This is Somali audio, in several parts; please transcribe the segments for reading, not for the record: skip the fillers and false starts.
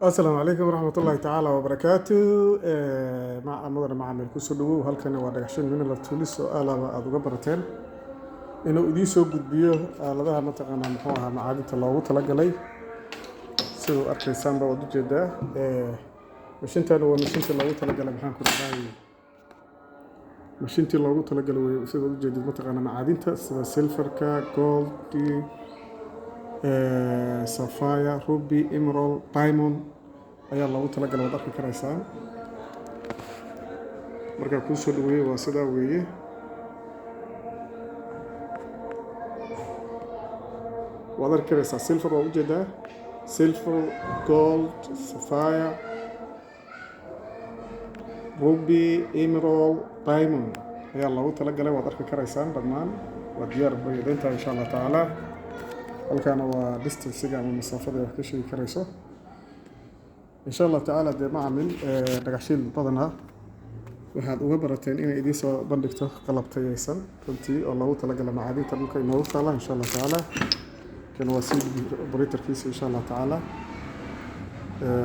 السلام عليكم ورحمة الله تعالى وبركاته. مع مدن معامل كسلو halkani waa dhagaxshin min la tuulis oo aalaba aad uga barateen inuu idin soo gudbiyo aaladaha mataqaanaa muxuu ahaa macaadinta loogu talagalay sidoo arkaysaan baa u jeedaa mashiintan waa mashiinta loogu talagalay maxaan ku dhahay mashiintii loogu talagalay way sidoo u jeedid mataqaanaa macaadinta sida silverka gold sapphire ruby emerald diamond ayaa loogu talagalay waad arki karaysaan marka ku soo dhaweeyay waa sidaa weeye waad arki karaysaa silver waa u jeedaa silver gold sapphire ruby emerald diamond ayaa loogu talagalay waad arki karaysaan dhammaan waa diyaar baydinta insha Allah taala halkaana waa distance-ga ama masaafada wax ka sheegi karayso insha Allah taala de macaamil dhagaxshiil badana waxaad uga barateen inay idin soo bandhigto qalab tayaysan runtii oo loogu talagalay macaadinta dhulka inoogu taala insha Allah taala kan waa si operatorkiisa insha Allah taala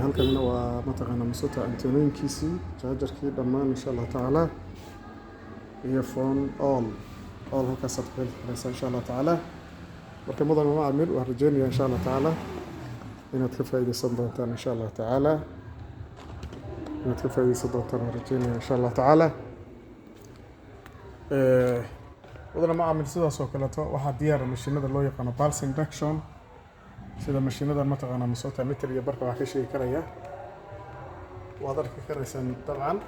halkanina waa mataqaana masuuta antenooyinkiisi chargerkii dhammaan insha Allah taala iyo phone all halkaas aad ku heli karaysaa insha Allah taala marka mudan macaamil waan rajeynayaa insha Allah taala inaad ka faa'iideysan doontaan insha Allah taala waan rajeynayaa insha Allah taala mudan macaamil sidaas oo kaleeto waxaa diyaar mashiinada loo yaqaano pulse induction sida mashiinada mataqaana masuuta mitir iyo barka wax ka sheegi karaya waad arki karaysaan dabcan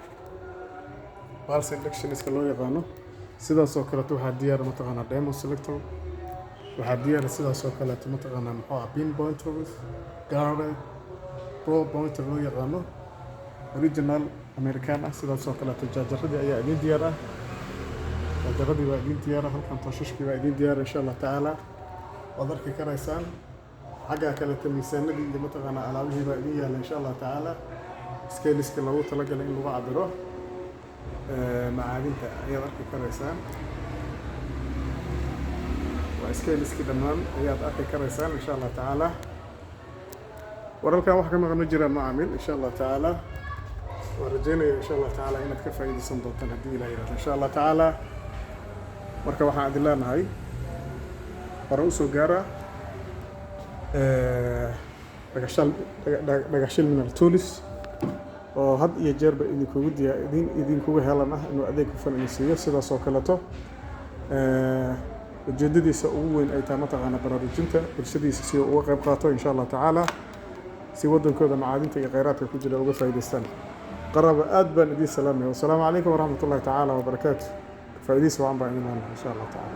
pulse induction iska loo yaqaano sidaas oo kaleeto waxaa diyaar mataqaana demo selector waxaa diyaar sidaas oo kaleeto mataqaana muxuu ah pin pointers guard pro pointer loo yaqaano original American ah sidaas oo kaleeto jaajaradii ayaa idin diyaar ah jaajaradii waa idin diyaar ah halkan tashashkii waa idin diyaar insha Allah taala waad arki karaysaan xagga kaleeto miisaanadii iyo mataqaana alaabihii baa idin yaala insha Allah taala scale-iska loogu talagalay in lagu cabiro macaadinta ayaad arki karaysaan scale-iski dhammaan ayaad arki karaysaan insha Allah taala wararkan wax ka maqan jiraan macaamil insha Allah taala waan rajeynayaa insha Allah taala inaad ka faa'iideysan doontaan haddii Ilaahay yiraahdo insha Allah taala marka waxaan idin leenahay hore u soo gaara dhagaxshiil min al-tuulis oo had iyo jeerba idinkugu helan ah inuu adeeg hufan idin siiyo sidaas oo kaleeto ujeedadiisa ugu weyn ay tahay mataqaana baraarujinta bulshadiisa si uu uga qayb qaato insha Allah taala si wadankooda macaadinta iyo kheyraadka ku jira uga faa'iideystaan qaraba aad baan idin salaamay wassalaamu calaykum waraxmatullaahi taala wabarakaatuh faa'iideysi waan baa idin insha Allah taala